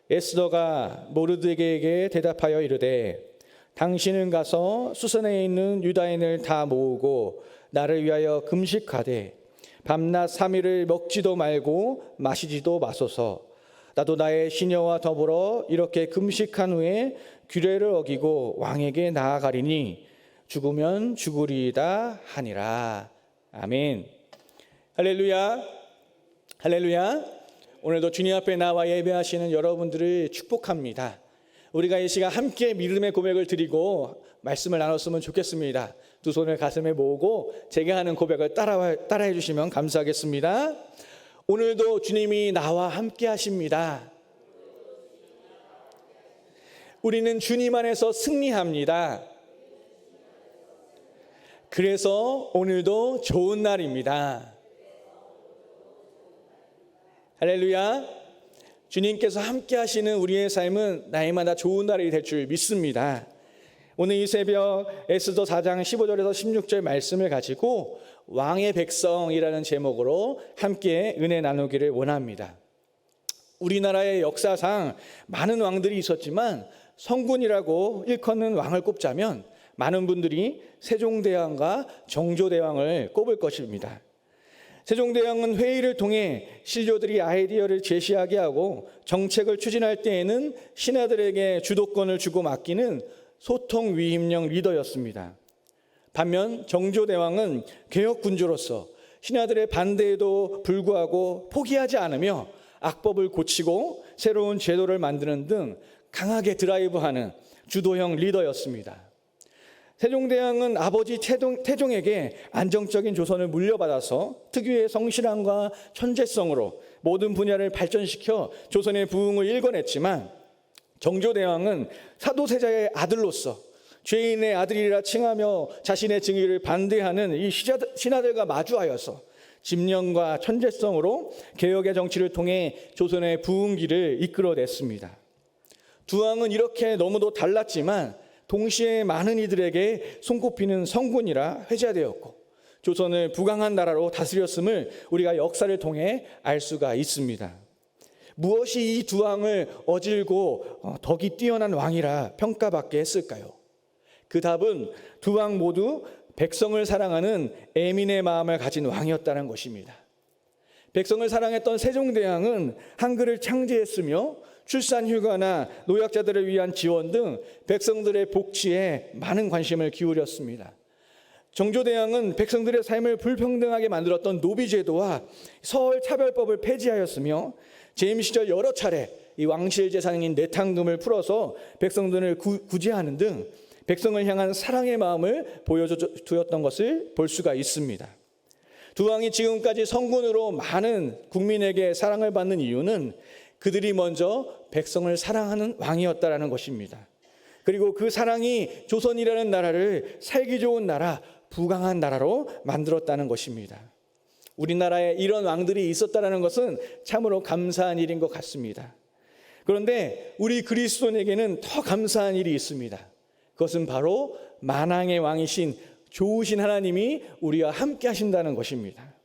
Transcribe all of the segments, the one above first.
에스더가 모르드게에게 대답하여 이르되 당신은 가서 수선에 있는 유다인을 다 모으고 나를 위하여 금식하되 밤낮 3일을 먹지도 말고 마시지도 마소서. 나도 나의 시녀와 더불어 이렇게 금식한 후에 규례를 어기고 왕에게 나아가리니 죽으면 죽으리이다 하니라. 아멘. 할렐루야. 할렐루야. 오늘도 주님 앞에 나와 예배하시는 여러분들을 축복합니다. 우리가 이 시간 함께 믿음의 고백을 드리고 말씀을 나눴으면 좋겠습니다. 두 손을 가슴에 모으고 제가 하는 고백을 따라해 주시면 감사하겠습니다. 오늘도 주님이 나와 함께 하십니다. 우리는 주님 안에서 승리합니다. 그래서 오늘도 좋은 날입니다. 할렐루야. 주님께서 함께 하시는 우리의 삶은 날마다 좋은 날이 될 줄 믿습니다. 오늘 이 새벽 에스더 4장 15절에서 16절 말씀을 가지고 왕의 백성이라는 제목으로 함께 은혜 나누기를 원합니다. 우리나라의 역사상 많은 왕들이 있었지만 성군이라고 일컫는 왕을 꼽자면 많은 분들이 세종대왕과 정조대왕을 꼽을 것입니다. 세종대왕은 회의를 통해 신료들이 아이디어를 제시하게 하고 정책을 추진할 때에는 신하들에게 주도권을 주고 맡기는 소통 위임령 리더였습니다. 반면 정조대왕은 개혁군주로서 신하들의 반대에도 불구하고 포기하지 않으며 악법을 고치고 새로운 제도를 만드는 등 강하게 드라이브하는 주도형 리더였습니다. 세종대왕은 아버지 태종에게 안정적인 조선을 물려받아서 특유의 성실함과 천재성으로 모든 분야를 발전시켜 조선의 부흥을 일궈냈지만 정조대왕은 사도세자의 아들로서 죄인의 아들이라 칭하며 자신의 증위를 반대하는 이 신하들과 마주하여서 집념과 천재성으로 개혁의 정치를 통해 조선의 부흥기를 이끌어냈습니다. 두 왕은 이렇게 너무도 달랐지만 동시에 많은 이들에게 손꼽히는 성군이라 회자되었고 조선을 부강한 나라로 다스렸음을 우리가 역사를 통해 알 수가 있습니다. 무엇이 이 두 왕을 어질고 덕이 뛰어난 왕이라 평가받게 했을까요? 그 답은 두 왕 모두 백성을 사랑하는 애민의 마음을 가진 왕이었다는 것입니다. 백성을 사랑했던 세종대왕은 한글을 창제했으며 출산휴가나 노약자들을 위한 지원 등 백성들의 복지에 많은 관심을 기울였습니다. 정조대왕은 백성들의 삶을 불평등하게 만들었던 노비제도와 서얼차별법을 폐지하였으며 재임 시절 여러 차례 이 왕실 재산인 내탕금을 풀어서 백성들을 구제하는 등 백성을 향한 사랑의 마음을 보여주었던 것을 볼 수가 있습니다. 두 왕이 지금까지 성군으로 많은 국민에게 사랑을 받는 이유는 그들이 먼저 백성을 사랑하는 왕이었다라는 것입니다. 그리고 그 사랑이 조선이라는 나라를 살기 좋은 나라, 부강한 나라로 만들었다는 것입니다. 우리나라에 이런 왕들이 있었다라는 것은 참으로 감사한 일인 것 같습니다. 그런데 우리 그리스도인에게는 더 감사한 일이 있습니다. 그것은 바로 만왕의 왕이신 좋으신 하나님이 우리와 함께 하신다는 것입니다.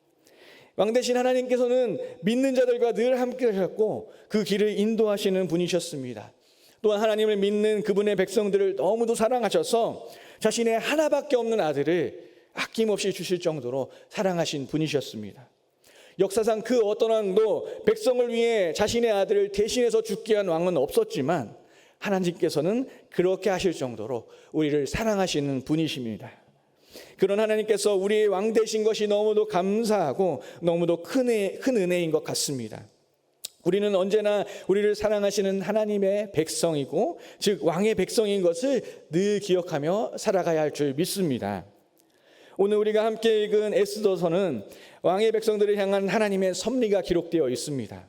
왕 대신 하나님께서는 믿는 자들과 늘 함께 하셨고 그 길을 인도하시는 분이셨습니다. 또한 하나님을 믿는 그분의 백성들을 너무도 사랑하셔서 자신의 하나밖에 없는 아들을 아낌없이 주실 정도로 사랑하신 분이셨습니다. 역사상 그 어떤 왕도 백성을 위해 자신의 아들을 대신해서 죽게 한 왕은 없었지만 하나님께서는 그렇게 하실 정도로 우리를 사랑하시는 분이십니다. 그런 하나님께서 우리의 왕 되신 것이 너무도 감사하고 너무도 큰 은혜인 것 같습니다. 우리는 언제나 우리를 사랑하시는 하나님의 백성이고 즉 왕의 백성인 것을 늘 기억하며 살아가야 할 줄 믿습니다. 오늘 우리가 함께 읽은 에스더서는 왕의 백성들을 향한 하나님의 섭리가 기록되어 있습니다.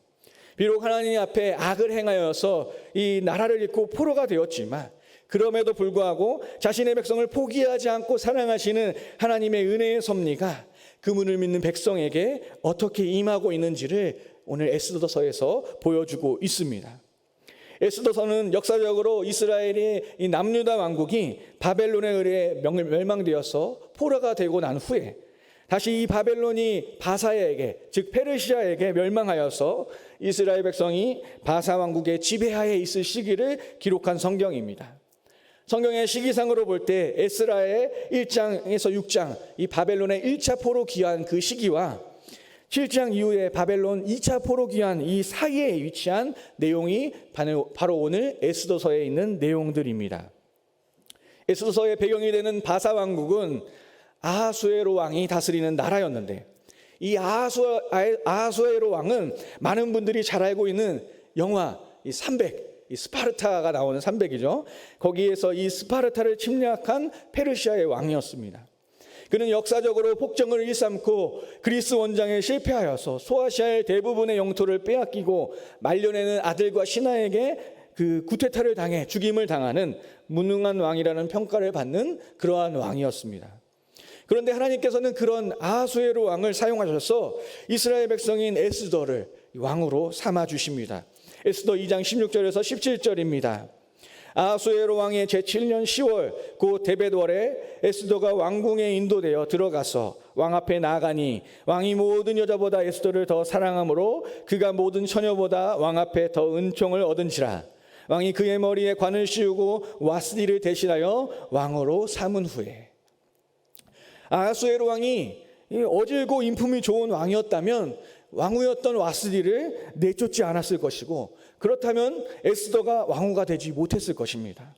비록 하나님 앞에 악을 행하여서 이 나라를 잃고 포로가 되었지만 그럼에도 불구하고 자신의 백성을 포기하지 않고 사랑하시는 하나님의 은혜의 섭리가 그분을 믿는 백성에게 어떻게 임하고 있는지를 오늘 에스더서에서 보여주고 있습니다. 에스더서는 역사적으로 이스라엘의 이 남유다 왕국이 바벨론에 의해 멸망되어서 포로가 되고 난 후에 다시 이 바벨론이 바사에게, 즉 페르시아에게 멸망하여서 이스라엘 백성이 바사 왕국의 지배하에 있을 시기를 기록한 성경입니다. 성경의 시기상으로 볼 때 에스라의 1장에서 6장, 이 바벨론의 1차 포로 귀환 그 시기와 7장 이후에 바벨론 2차 포로 귀환 이 사이에 위치한 내용이 바로 오늘 에스더서에 있는 내용들입니다. 에스더서의 배경이 되는 바사 왕국은 아하수에로 왕이 다스리는 나라였는데, 이 아하수에로 왕은 많은 분들이 잘 알고 있는 영화 이 300, 이 스파르타가 나오는 300이죠. 거기에서 이 스파르타를 침략한 페르시아의 왕이었습니다. 그는 역사적으로 폭정을 일삼고 그리스 원장에 실패하여서 소아시아의 대부분의 영토를 빼앗기고 말년에는 아들과 신하에게 그 구테타를 당해 죽임을 당하는 무능한 왕이라는 평가를 받는 그러한 왕이었습니다. 그런데 하나님께서는 그런 아하수에로 왕을 사용하셔서 이스라엘 백성인 에스더를 왕으로 삼아 주십니다. 에스더 2장 16절에서 17절입니다. 아하수에로 왕의 제7년 10월 곧 데벳월에 에스더가 왕궁에 인도되어 들어가서 왕 앞에 나아가니 왕이 모든 여자보다 에스더를 더 사랑하므로 그가 모든 처녀보다 왕 앞에 더 은총을 얻은지라. 왕이 그의 머리에 관을 씌우고 와스디를 대신하여 왕으로 삼은 후에. 아하수에로 왕이 어질고 인품이 좋은 왕이었다면 왕후였던 와스디를 내쫓지 않았을 것이고, 그렇다면 에스더가 왕후가 되지 못했을 것입니다.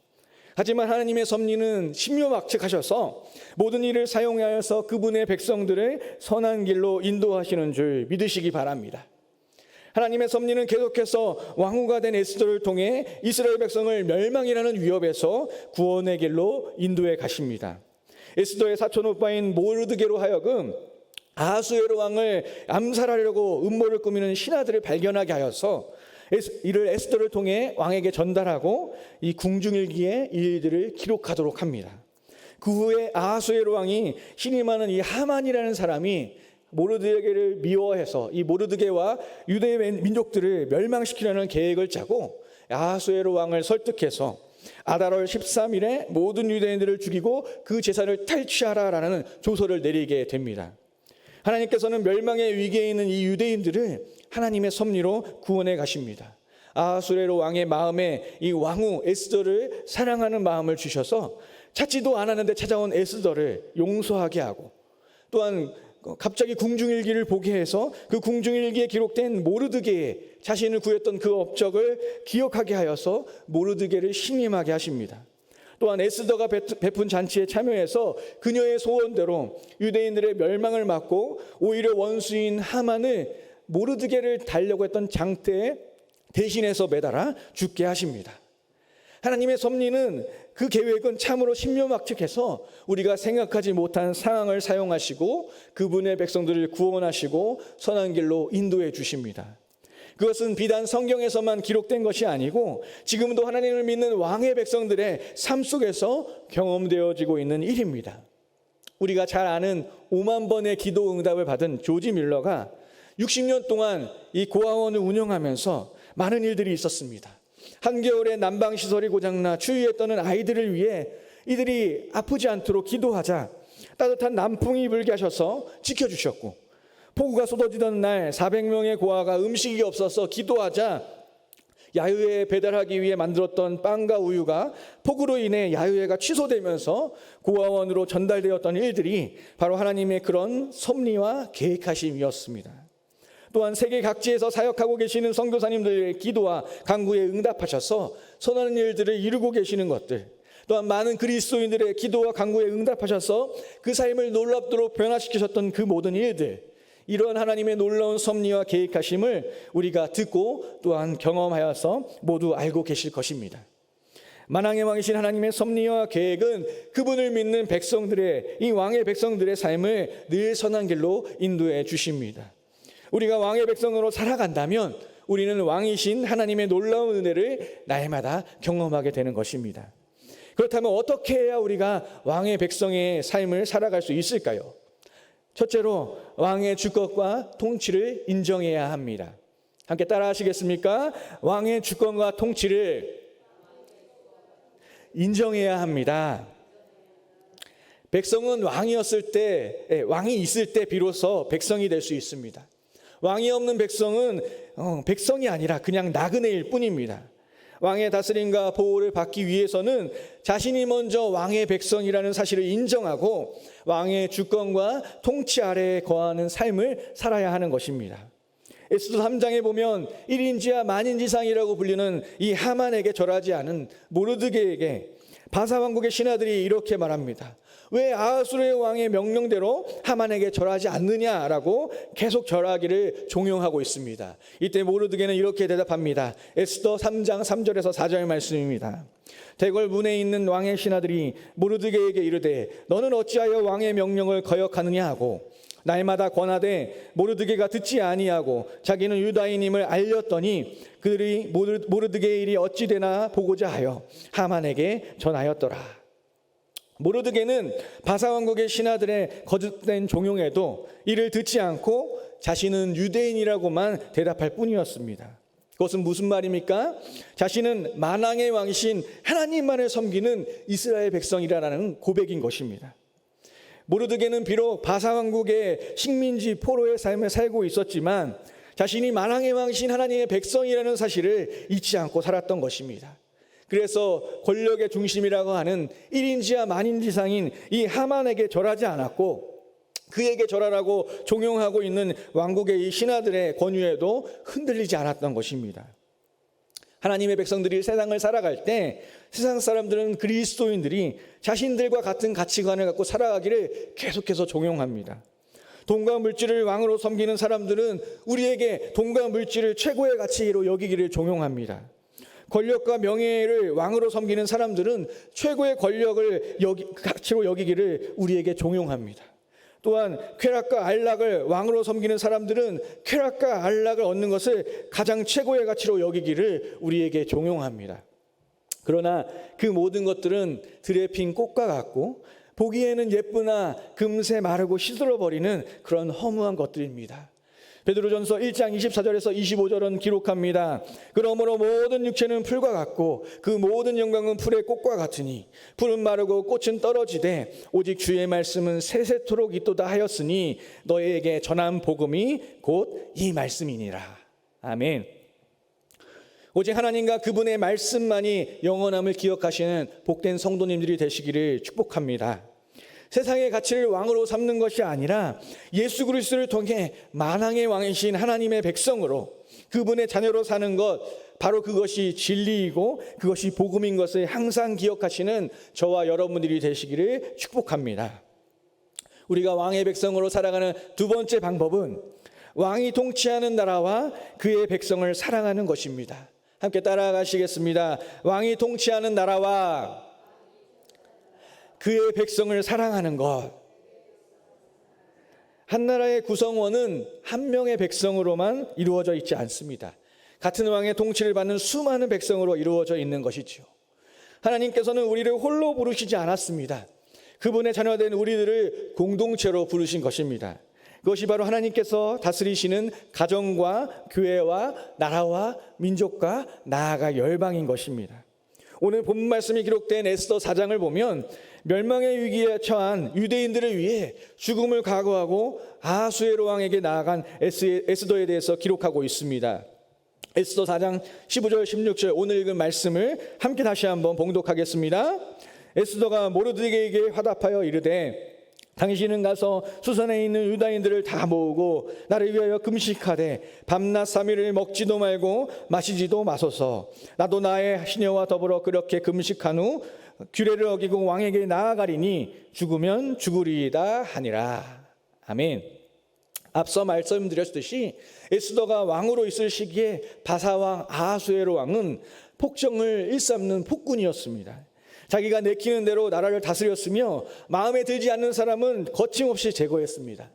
하지만 하나님의 섭리는 신묘막측하셔서 모든 일을 사용하여서 그분의 백성들을 선한 길로 인도하시는 줄 믿으시기 바랍니다. 하나님의 섭리는 계속해서 왕후가 된 에스더를 통해 이스라엘 백성을 멸망이라는 위협에서 구원의 길로 인도해 가십니다. 에스더의 사촌 오빠인 모르드게로 하여금 아하수에로 왕을 암살하려고 음모를 꾸미는 신하들을 발견하게 하여서 이를 에스더를 통해 왕에게 전달하고 이 궁중일기에 일들을 기록하도록 합니다. 그 후에 아하수에로 왕이 신이 많은 이 하만이라는 사람이 모르드게를 미워해서 이 모르드게와 유대 민족들을 멸망시키려는 계획을 짜고 아하수에로 왕을 설득해서 아달월 13일에 모든 유대인들을 죽이고 그 재산을 탈취하라라는 조서를 내리게 됩니다. 하나님께서는 멸망의 위기에 있는 이 유대인들을 하나님의 섭리로 구원해 가십니다. 아하수에로 왕의 마음에 이 왕후 에스더를 사랑하는 마음을 주셔서 찾지도 않았는데 찾아온 에스더를 용서하게 하고, 또한 갑자기 궁중일기를 보게 해서 그 궁중일기에 기록된 모르드게의 자신을 구했던 그 업적을 기억하게 하여서 모르드게를 신임하게 하십니다. 또한 에스더가 베푼 잔치에 참여해서 그녀의 소원대로 유대인들의 멸망을 막고 오히려 원수인 하만을 모르드게를 달려고 했던 장대에 대신해서 매달아 죽게 하십니다. 하나님의 섭리는, 그 계획은 참으로 신묘막측해서 우리가 생각하지 못한 상황을 사용하시고 그분의 백성들을 구원하시고 선한 길로 인도해 주십니다. 그것은 비단 성경에서만 기록된 것이 아니고 지금도 하나님을 믿는 왕의 백성들의 삶 속에서 경험되어지고 있는 일입니다. 우리가 잘 아는 5만 번의 기도 응답을 받은 조지 밀러가 60년 동안 이 고아원을 운영하면서 많은 일들이 있었습니다. 한겨울에 난방시설이 고장나 추위에 떠는 아이들을 위해 이들이 아프지 않도록 기도하자 따뜻한 남풍이 불게 하셔서 지켜주셨고, 폭우가 쏟아지던 날 400명의 고아가 음식이 없어서 기도하자 야유회 배달하기 위해 만들었던 빵과 우유가 폭우로 인해 야유회가 취소되면서 고아원으로 전달되었던 일들이 바로 하나님의 그런 섭리와 계획하심이었습니다. 또한 세계 각지에서 사역하고 계시는 선교사님들의 기도와 간구에 응답하셔서 선한 일들을 이루고 계시는 것들, 또한 많은 그리스도인들의 기도와 간구에 응답하셔서 그 삶을 놀랍도록 변화시키셨던 그 모든 일들, 이러한 하나님의 놀라운 섭리와 계획하심을 우리가 듣고 또한 경험하여서 모두 알고 계실 것입니다. 만왕의 왕이신 하나님의 섭리와 계획은 그분을 믿는 백성들의, 이 왕의 백성들의 삶을 늘 선한 길로 인도해 주십니다. 우리가 왕의 백성으로 살아간다면 우리는 왕이신 하나님의 놀라운 은혜를 날마다 경험하게 되는 것입니다. 그렇다면 어떻게 해야 우리가 왕의 백성의 삶을 살아갈 수 있을까요? 첫째로 왕의 주권과 통치를 인정해야 합니다. 함께 따라 하시겠습니까? 왕의 주권과 통치를 인정해야 합니다. 백성은 왕이었을 때, 왕이 있을 때 비로소 백성이 될 수 있습니다. 왕이 없는 백성은 백성이 아니라 그냥 나그네일 뿐입니다. 왕의 다스림과 보호를 받기 위해서는 자신이 먼저 왕의 백성이라는 사실을 인정하고 왕의 주권과 통치 아래에 거하는 삶을 살아야 하는 것입니다. 에스더 3장에 보면 1인지와 만인지상이라고 불리는 이 하만에게 절하지 않은 모르드게에게 바사 왕국의 신하들이 이렇게 말합니다. 왜 아하수르의 왕의 명령대로 하만에게 절하지 않느냐라고 계속 절하기를 종용하고 있습니다. 이때 모르드게는 이렇게 대답합니다. 에스더 3장 3절에서 4절 말씀입니다. 대궐 문에 있는 왕의 신하들이 모르드게에게 이르되 너는 어찌하여 왕의 명령을 거역하느냐 하고 날마다 권하되 모르드게가 듣지 아니하고 자기는 유다인임을 알렸더니 그들이 모르드게의 일이 어찌 되나 보고자 하여 하만에게 전하였더라. 모르드게는 바사 왕국의 신하들의 거짓된 종용에도 이를 듣지 않고 자신은 유대인이라고만 대답할 뿐이었습니다. 그것은 무슨 말입니까? 자신은 만왕의 왕이신 하나님만을 섬기는 이스라엘 백성이라는 고백인 것입니다. 모르드게는 비록 바사 왕국의 식민지 포로의 삶을 살고 있었지만 자신이 만왕의 왕이신 하나님의 백성이라는 사실을 잊지 않고 살았던 것입니다. 그래서 권력의 중심이라고 하는 1인지와 만인지상인 이 하만에게 절하지 않았고 그에게 절하라고 종용하고 있는 왕국의 이 신하들의 권유에도 흔들리지 않았던 것입니다. 하나님의 백성들이 세상을 살아갈 때 세상 사람들은 그리스도인들이 자신들과 같은 가치관을 갖고 살아가기를 계속해서 종용합니다. 돈과 물질을 왕으로 섬기는 사람들은 우리에게 돈과 물질을 최고의 가치로 여기기를 종용합니다. 권력과 명예를 왕으로 섬기는 사람들은 최고의 권력을 가치로 여기기를 우리에게 종용합니다. 또한 쾌락과 안락을 왕으로 섬기는 사람들은 쾌락과 안락을 얻는 것을 가장 최고의 가치로 여기기를 우리에게 종용합니다. 그러나 그 모든 것들은 들에 핀 꽃과 같고 보기에는 예쁘나 금세 마르고 시들어버리는 그런 허무한 것들입니다. 베드로전서 1장 24절에서 25절은 기록합니다. 그러므로 모든 육체는 풀과 같고 그 모든 영광은 풀의 꽃과 같으니 풀은 마르고 꽃은 떨어지되 오직 주의 말씀은 세세토록 있도다 하였으니 너희에게 전한 복음이 곧 이 말씀이니라. 아멘. 오직 하나님과 그분의 말씀만이 영원함을 기억하시는 복된 성도님들이 되시기를 축복합니다. 세상의 가치를 왕으로 삼는 것이 아니라 예수 그리스도를 통해 만왕의 왕이신 하나님의 백성으로 그분의 자녀로 사는 것, 바로 그것이 진리이고 그것이 복음인 것을 항상 기억하시는 저와 여러분들이 되시기를 축복합니다. 우리가 왕의 백성으로 살아가는 두 번째 방법은 왕이 통치하는 나라와 그의 백성을 사랑하는 것입니다. 함께 따라가시겠습니다. 왕이 통치하는 나라와 그의 백성을 사랑하는 것. 한 나라의 구성원은 한 명의 백성으로만 이루어져 있지 않습니다. 같은 왕의 통치를 받는 수많은 백성으로 이루어져 있는 것이죠. 하나님께서는 우리를 홀로 부르시지 않았습니다. 그분의 자녀된 우리들을 공동체로 부르신 것입니다. 그것이 바로 하나님께서 다스리시는 가정과 교회와 나라와 민족과 나아가 열방인 것입니다. 오늘 본문 말씀이 기록된 에스더 4장을 보면 멸망의 위기에 처한 유대인들을 위해 죽음을 각오하고 아하수에로 왕에게 나아간 에스더에 대해서 기록하고 있습니다. 에스더 4장 15절 16절 오늘 읽은 말씀을 함께 다시 한번 봉독하겠습니다. 에스더가 모르드게에게 화답하여 이르되 당신은 가서 수산에 있는 유다인들을 다 모으고 나를 위하여 금식하되 밤낮 3일을 먹지도 말고 마시지도 마소서. 나도 나의 시녀와 더불어 그렇게 금식한 후 규례를 어기고 왕에게 나아가리니 죽으면 죽으리이다 하니라. 아멘. 앞서 말씀드렸듯이 에스더가 왕으로 있을 시기에 바사왕 아하수에로 왕은 폭정을 일삼는 폭군이었습니다. 자기가 내키는 대로 나라를 다스렸으며 마음에 들지 않는 사람은 거침없이 제거했습니다.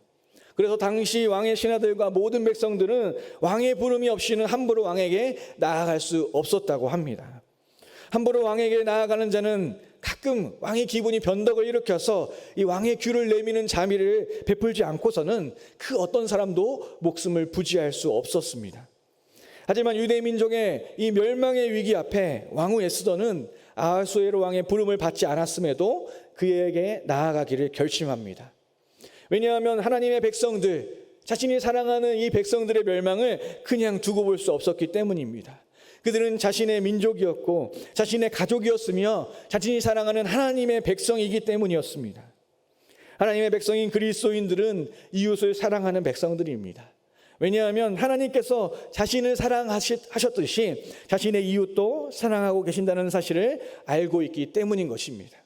그래서 당시 왕의 신하들과 모든 백성들은 왕의 부름이 없이는 함부로 왕에게 나아갈 수 없었다고 합니다. 함부로 왕에게 나아가는 자는 가끔 왕의 기분이 변덕을 일으켜서 이 왕의 귀를 내미는 자비를 베풀지 않고서는 그 어떤 사람도 목숨을 부지할 수 없었습니다. 하지만 유대 민족의 이 멸망의 위기 앞에 왕후 에스더는 아하수에로 왕의 부름을 받지 않았음에도 그에게 나아가기를 결심합니다. 왜냐하면 하나님의 백성들, 자신이 사랑하는 이 백성들의 멸망을 그냥 두고 볼 수 없었기 때문입니다. 그들은 자신의 민족이었고 자신의 가족이었으며 자신이 사랑하는 하나님의 백성이기 때문이었습니다. 하나님의 백성인 그리스도인들은 이웃을 사랑하는 백성들입니다. 왜냐하면 하나님께서 자신을 사랑하셨듯이 자신의 이웃도 사랑하고 계신다는 사실을 알고 있기 때문인 것입니다.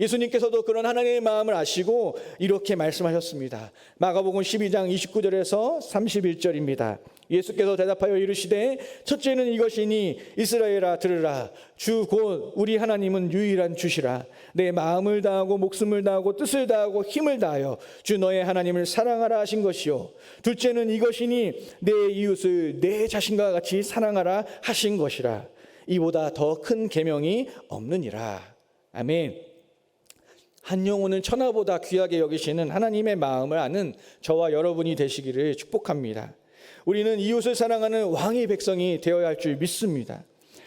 예수님께서도 그런 하나님의 마음을 아시고 이렇게 말씀하셨습니다. 마가복음 12장 29절에서 31절입니다. 예수께서 대답하여 이르시되 첫째는 이것이니 이스라엘아 들으라. 주 곧 우리 하나님은 유일한 주시라. 내 마음을 다하고 목숨을 다하고 뜻을 다하고 힘을 다하여 주 너의 하나님을 사랑하라 하신 것이요. 둘째는 이것이니 내 이웃을 내 자신과 같이 사랑하라 하신 것이라. 이보다 더 큰 계명이 없느니라. 아멘. 한 영혼을 천하보다 귀하게 여기시는 하나님의 마음을 아는 저와 여러분이 되시기를 축복합니다. 우리는 이웃을 사랑하는 왕의 백성이 되어야 할 줄 믿습니다.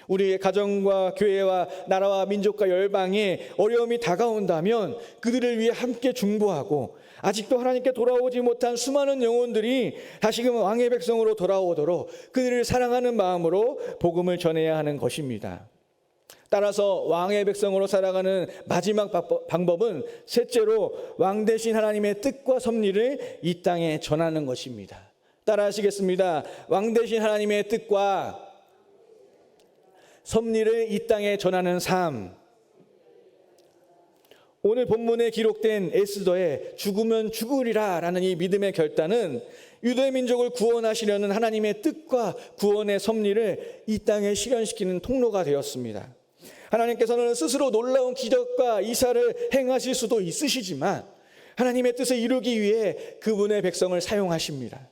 우리의 가정과 교회와 나라와 민족과 열방에 어려움이 다가온다면 그들을 위해 함께 중보하고 아직도 하나님께 돌아오지 못한 수많은 영혼들이 다시금 왕의 백성으로 돌아오도록 그들을 사랑하는 마음으로 복음을 전해야 하는 것입니다. 따라서 왕의 백성으로 살아가는 마지막 방법은 셋째로 왕 대신 하나님의 뜻과 섭리를 이 땅에 전하는 것입니다. 따라 하시겠습니다. 왕 대신 하나님의 뜻과 섭리를 이 땅에 전하는 삶. 오늘 본문에 기록된 에스더의 죽으면 죽으리라 라는 이 믿음의 결단은 유대 민족을 구원하시려는 하나님의 뜻과 구원의 섭리를 이 땅에 실현시키는 통로가 되었습니다. 하나님께서는 스스로 놀라운 기적과 이사를 행하실 수도 있으시지만 하나님의 뜻을 이루기 위해 그분의 백성을 사용하십니다.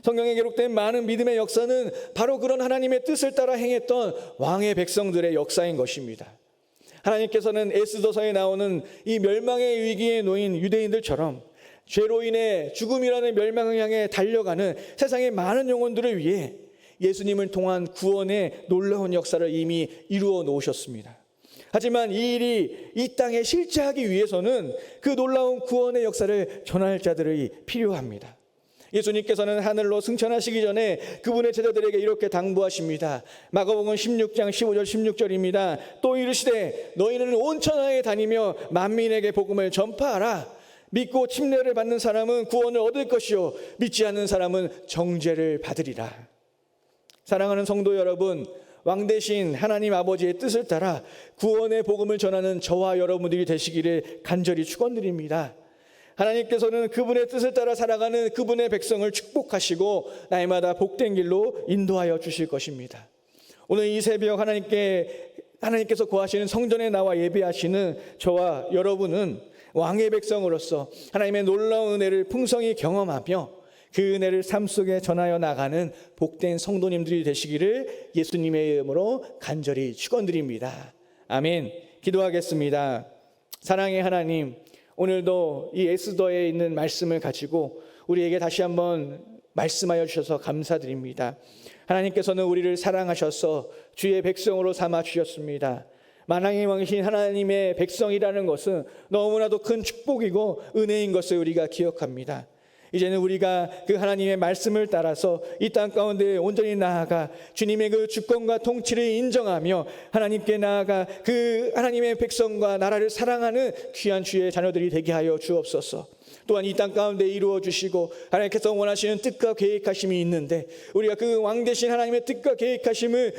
성경에 기록된 많은 믿음의 역사는 바로 그런 하나님의 뜻을 따라 행했던 왕의 백성들의 역사인 것입니다. 하나님께서는 에스더서에 나오는 이 멸망의 위기에 놓인 유대인들처럼 죄로 인해 죽음이라는 멸망을 향해 달려가는 세상의 많은 영혼들을 위해 예수님을 통한 구원의 놀라운 역사를 이미 이루어 놓으셨습니다. 하지만 이 일이 이 땅에 실제하기 위해서는 그 놀라운 구원의 역사를 전할 자들이 필요합니다. 예수님께서는 하늘로 승천하시기 전에 그분의 제자들에게 이렇게 당부하십니다. 마가복음 16장 15절 16절입니다. 또 이르시되 너희는 온 천하에 다니며 만민에게 복음을 전파하라. 믿고 침례를 받는 사람은 구원을 얻을 것이요 믿지 않는 사람은 정죄를 받으리라. 사랑하는 성도 여러분, 왕 대신 하나님 아버지의 뜻을 따라 구원의 복음을 전하는 저와 여러분들이 되시기를 간절히 축원드립니다. 하나님께서는 그분의 뜻을 따라 살아가는 그분의 백성을 축복하시고 날마다 복된 길로 인도하여 주실 것입니다. 오늘 이 새벽 하나님께서 거하시는 성전에 나와 예배하시는 저와 여러분은 왕의 백성으로서 하나님의 놀라운 은혜를 풍성히 경험하며 그 은혜를 삶 속에 전하여 나가는 복된 성도님들이 되시기를 예수님의 이름으로 간절히 축원드립니다. 아멘. 기도하겠습니다. 사랑의 하나님, 오늘도 이 에스더에 있는 말씀을 가지고 우리에게 다시 한번 말씀하여 주셔서 감사드립니다. 하나님께서는 우리를 사랑하셔서 주의 백성으로 삼아 주셨습니다. 만왕의 왕이신 하나님의 백성이라는 것은 너무나도 큰 축복이고 은혜인 것을 우리가 기억합니다. 이제는 우리가 그 하나님의 말씀을 따라서 이 땅 가운데 온전히 나아가 주님의 그 주권과 통치를 인정하며 하나님께 나아가 그 하나님의 백성과 나라를 사랑하는 귀한 주의 자녀들이 되게 하여 주옵소서. 또한 이 땅 가운데 이루어 주시고 하나님께서 원하시는 뜻과 계획하심이 있는데 우리가 그 왕 대신 하나님의 뜻과 계획하심을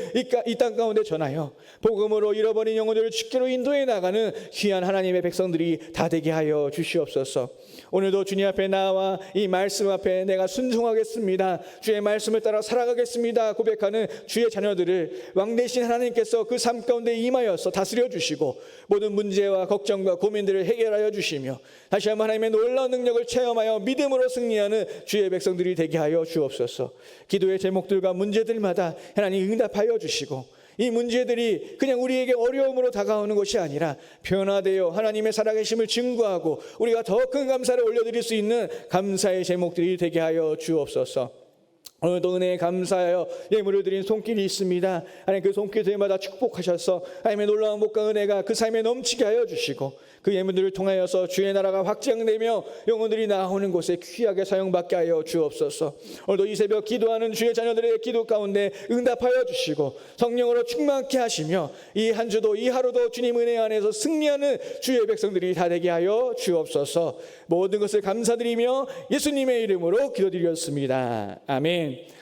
이 땅 가운데 전하여 복음으로 잃어버린 영혼들을 주께로 인도해 나가는 귀한 하나님의 백성들이 다 되게 하여 주시옵소서. 오늘도 주님 앞에 나와 이 말씀 앞에 내가 순종하겠습니다, 주의 말씀을 따라 살아가겠습니다 고백하는 주의 자녀들을 왕 대신 하나님께서 그 삶 가운데 임하여서 다스려 주시고 모든 문제와 걱정과 고민들을 해결하여 주시며 다시 한번 하나님의 놀라운 능력을 체험하여 믿음으로 승리하는 주의 백성들이 되게 하여 주옵소서. 기도의 제목들과 문제들마다 하나님 응답하여 주시고 이 문제들이 그냥 우리에게 어려움으로 다가오는 것이 아니라 변화되어 하나님의 살아계심을 증거하고 우리가 더 큰 감사를 올려드릴 수 있는 감사의 제목들이 되게 하여 주옵소서. 오늘도 은혜에 감사하여 예물을 드린 손길이 있습니다. 하나님 그 손길들마다 축복하셔서 하나님의 놀라운 복과 은혜가 그 삶에 넘치게 하여 주시고 그 예물들을 통하여서 주의 나라가 확장되며 영혼들이 나오는 곳에 귀하게 사용받게 하여 주옵소서. 오늘도 이 새벽 기도하는 주의 자녀들의 기도 가운데 응답하여 주시고 성령으로 충만케 하시며 이 한 주도 이 하루도 주님 은혜 안에서 승리하는 주의 백성들이 다 되게 하여 주옵소서. 모든 것을 감사드리며 예수님의 이름으로 기도드렸습니다. 아멘.